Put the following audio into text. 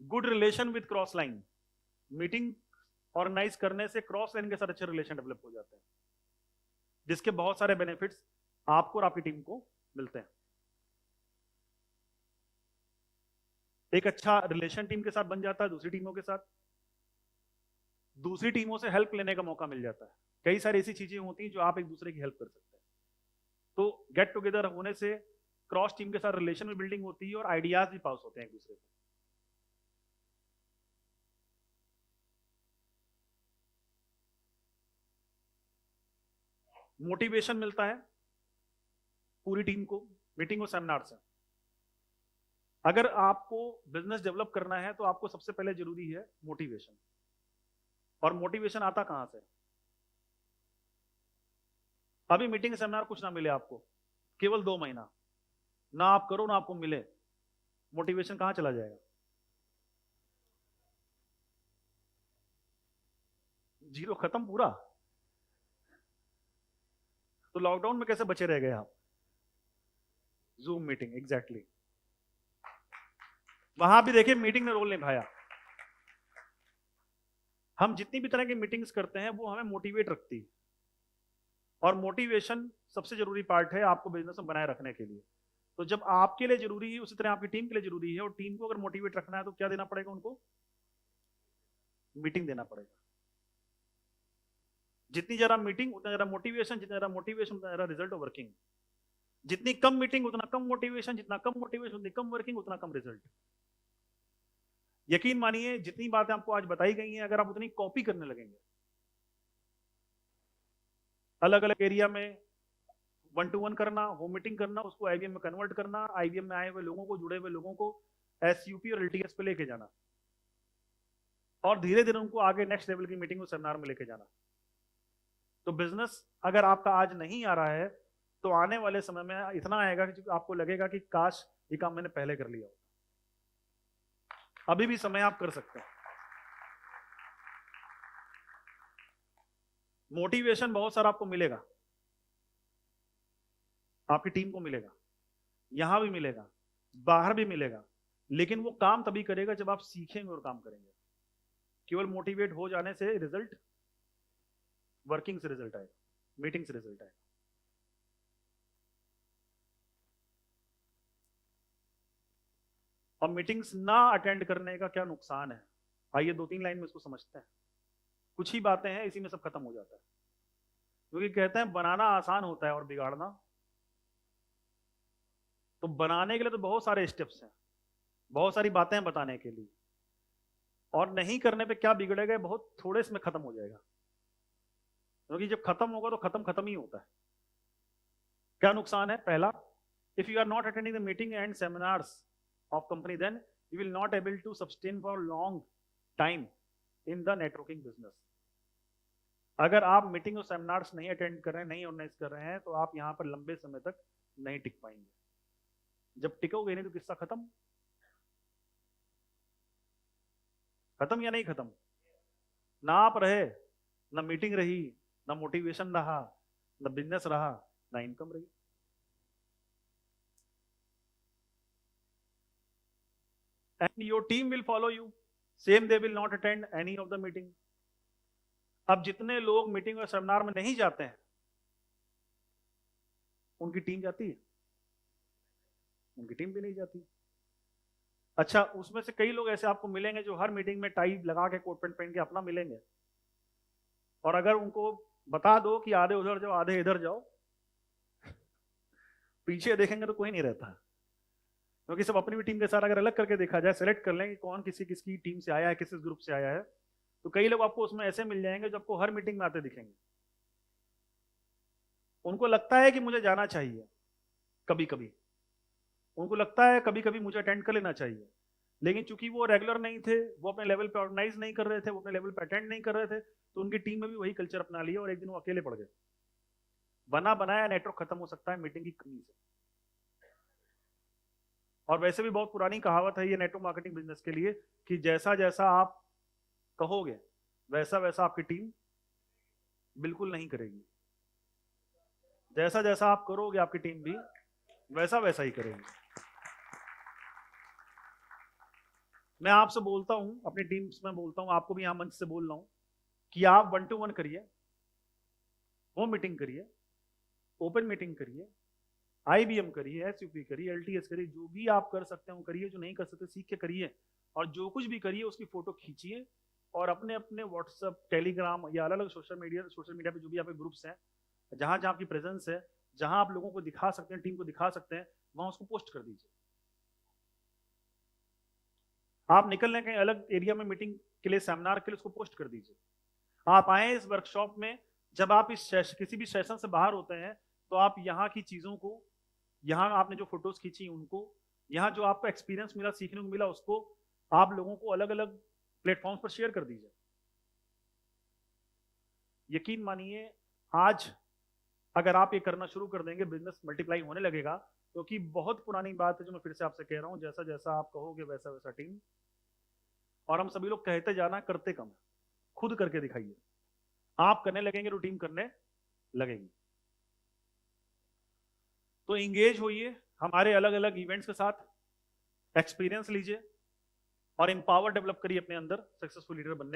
Good relation with cross line, meeting organise करने से cross line के साथ अच्छे रिलेशन डेवलप हो जाते हैं, जिसके बहुत सारे बेनिफिट्स आपको और आपकी टीम को मिलते हैं। एक अच्छा रिलेशन टीम के साथ बन जाता है, दूसरी टीमों के साथ, दूसरी टीमों से हेल्प लेने का मौका मिल जाता है। कई सारी ऐसी चीजें होती हैं जो आप एक दूसरे की हेल्प कर सकते हैं। तो गेट टुगेदर होने से क्रॉस टीम के साथ रिलेशन में बिल्डिंग होती है और आइडियाज भी पास होते हैं एक दूसरे को। मोटिवेशन मिलता है पूरी टीम को मीटिंग और सेमिनार से। अगर आपको बिजनेस डेवलप करना है तो आपको सबसे पहले जरूरी है मोटिवेशन। और मोटिवेशन आता कहां से? अभी मीटिंग सेमिनार कुछ ना मिले आपको, केवल 2 महीना ना आप करो ना आपको मिले, मोटिवेशन कहां चला जाएगा? जीरो, खत्म पूरा। तो लॉकडाउन में कैसे बचे रह गए आप? Zoom meeting, exactly. वहां भी देखिए मीटिंग ने रोल निभाया। हम जितनी भी तरह की मीटिंग्स करते हैं वो हमें मोटिवेट रखती है, और मोटिवेशन सबसे जरूरी पार्ट है आपको बिजनेस में बनाए रखने के लिए। तो जब आपके लिए जरूरी है उसी तरह आपकी टीम के लिए जरूरी है, और टीम को अगर मोटिवेट रखना है तो क्या देना पड़ेगा उनको? मीटिंग देना पड़ेगा। जितनी ज्यादा मीटिंग उतना ज्यादा मोटिवेशन, जितना ज्यादा मोटिवेशन उतना ज्यादा रिजल्ट वर्किंग। जितनी कम मीटिंग उतना कम मोटिवेशन, जितना कम मोटिवेशन उतनी कम वर्किंग, उतना कम रिजल्ट। यकीन मानिए जितनी बातें आपको आज बताई गई हैं अगर आप उतनी कॉपी करने लगेंगे, अलग अलग एरिया में 1-to-1 करना, होम मीटिंग करना, उसको आईवीएम में कन्वर्ट करना, आईवीएम में आए हुए लोगों को, जुड़े हुए लोगों को एसयूपी और एलटीएस पे लेके जाना, और धीरे धीरे उनको आगे नेक्स्ट लेवल की मीटिंग और सेमिनार में लेके जाना। तो बिजनेस अगर आपका आज नहीं आ रहा है तो आने वाले समय में इतना आएगा कि आपको लगेगा कि काश ये काम मैंने पहले कर लिया होता। अभी भी समय आप कर सकते हैं। मोटिवेशन बहुत सारा आपको मिलेगा, आपकी टीम को मिलेगा, यहां भी मिलेगा, बाहर भी मिलेगा, लेकिन वो काम तभी करेगा जब आप सीखेंगे और काम करेंगे। केवल मोटिवेट हो जाने से रिजल्ट, वर्किंग से रिजल्ट आएगा, मीटिंग से रिजल्ट आएगा। और मीटिंग्स ना अटेंड करने का क्या नुकसान है, आइए 2-3 लाइन में इसको समझते हैं। कुछ ही बातें हैं, इसी में सब खत्म हो जाता है। क्योंकि कहते हैं बनाना आसान होता है और बिगाड़ना, तो बनाने के लिए तो बहुत सारे स्टेप्स हैं, बहुत सारी बातें हैं बताने के लिए, और नहीं करने पे क्या बिगड़ेगा, बहुत थोड़े इसमें खत्म हो जाएगा। क्योंकि जब खत्म होगा तो खत्म खत्म ही होता है। क्या नुकसान है? पहला, if you are not attending the meeting and seminars of company, then you will not able to sustain for long time in the networking business. अगर आप मीटिंग और सेमिनार्स नहीं अटेंड कर रहे हैं, नहीं ऑर्गेनाइज कर रहे हैं, तो आप यहाँ पर लंबे समय तक नहीं टिक पाएंगे। जब टिकोगे नहीं तो किस्सा खत्म। खत्म या नहीं खत्म? ना आप रहे, ना मीटिंग रही, ना मोटिवेशन रहा, ना बिजनेस रहा, ना इनकम रही। And your team will follow you. Same, they will not attend any of the meeting. अब जितने लोग मीटिंग और सेमिनार में नहीं जाते हैं उनकी टीम जाती है? उनकी टीम भी नहीं जाती। अच्छा, उसमें से कई लोग ऐसे आपको मिलेंगे जो हर मीटिंग में टाई लगा के, कोट पैंट पहन के अपना मिलेंगे, और अगर उनको बता दो कि आधे उधर जाओ आधे इधर जाओ, पीछे देखेंगे तो कोई नहीं रहता। क्योंकि सब अपनी भी टीम के साथ अगर अलग करके देखा जाए, सेलेक्ट कर लें कि कौन किसी किसकी टीम से आया है, किस ग्रुप से आया है, तो कई लोग आपको उसमें ऐसे मिल जाएंगे जो आपको हर मीटिंग में आते दिखेंगे। उनको लगता है कि मुझे जाना चाहिए, कभी कभी उनको लगता है कभी कभी मुझे अटेंड कर लेना चाहिए, लेकिन चूंकि वो रेगुलर नहीं थे, वो अपने लेवल पे ऑर्गेनाइज नहीं कर रहे थे, वो अपने लेवल पे अटेंड नहीं कर रहे थे, तो उनकी टीम में भी वही कल्चर अपना लिया और एक दिन वो अकेले पड़ गए। बना बनाया नेटवर्क खत्म हो सकता है मीटिंग की कमी से। और वैसे भी बहुत पुरानी कहावत है ये नेटवर्क मार्केटिंग बिजनेस के लिए, कि जैसा जैसा आप कहोगे वैसा वैसा आपकी टीम बिल्कुल नहीं करेगी। जैसा जैसा आप करोगे आपकी टीम भी वैसा वैसा ही करेगी। मैं आपसे बोलता हूं, अपनी टीम्स में बोलता हूं, आपको भी यहां मंच से बोल रहा हूं कि आप 1-to-1 करिए, वो मीटिंग करिए, ओपन मीटिंग करिए, IBM करिए, SUP करिए, LTS करिए, जो भी आप कर सकते हैं वो करिए, जो नहीं कर सकते सीख के करिए, और जो कुछ भी करिए उसकी फोटो खींचिए और अपने अपने व्हाट्सएप, टेलीग्राम या अलग अलग सोशल मीडिया पे जो भी आप ग्रुप्स हैं, जहां जहां आपकी प्रेजेंस है, जहां आप लोगों को दिखा सकते हैं, टीम को दिखा सकते हैं, वहां उसको पोस्ट कर दीजिए। आप निकल रहे हैं कहीं अलग एरिया में मीटिंग के लिए, सेमिनार के लिए, उसको पोस्ट कर दीजिए। आप आए इस वर्कशॉप में, जब आप किसी भी सेशन से बाहर होते हैं तो आप यहाँ की चीजों को, यहाँ आपने जो फोटोज खींची उनको, यहाँ जो आपको एक्सपीरियंस मिला, सीखने को मिला, उसको आप लोगों को अलग अलग प्लेटफॉर्म्स पर शेयर कर दीजिए। यकीन मानिए, आज अगर आप ये करना शुरू कर देंगे, बिजनेस मल्टीप्लाई होने लगेगा, क्योंकि बहुत पुरानी बात है जो मैं फिर से आपसे कह रहा हूं, जैसा जैसा आप कहोगे वैसा वैसा टीम। और हम सभी लोग कहते जाना, करते कम है। खुद करके दिखाइए, आप करने लगेंगे तो टीम करने लगेगी। तो इंगेज होइए हमारे अलग अलग इवेंट्स के साथ, एक्सपीरियंस लीजिए और एम्पावर डेवलप करिए अपने अंदर सक्सेसफुल लीडर बनने